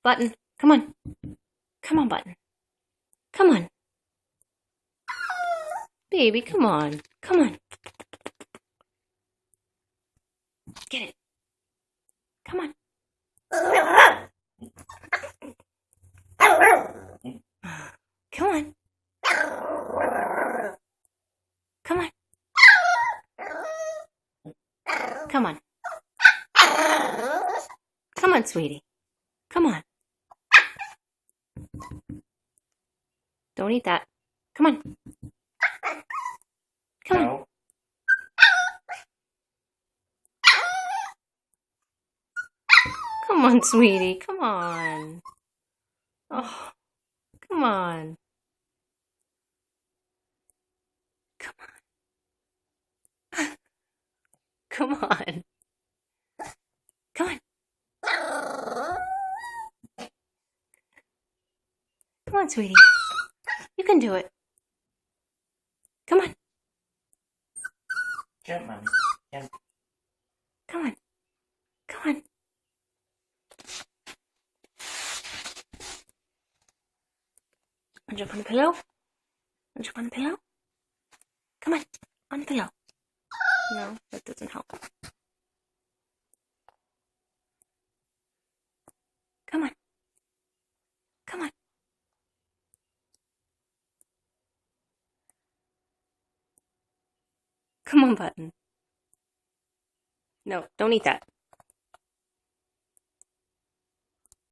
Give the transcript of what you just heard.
Button, come on. Come on, Button. Come on. Baby, come on. Come on. Get it. Come on. Come on. Come on. Come on. Come on, sweetie. Come on. Don't eat that. Come on. Come on. No. Come on, sweetie. Come on. Oh, come on. Come on. Come on. Come on. Come on, sweetie. You can do it. Come on. Jump, mommy. Jump. Come on. Come on. Want to jump on the pillow? Want to jump on the pillow? Come on. On the pillow. No, that doesn't help. Come on. Come on. Come on, Button. No, don't eat that.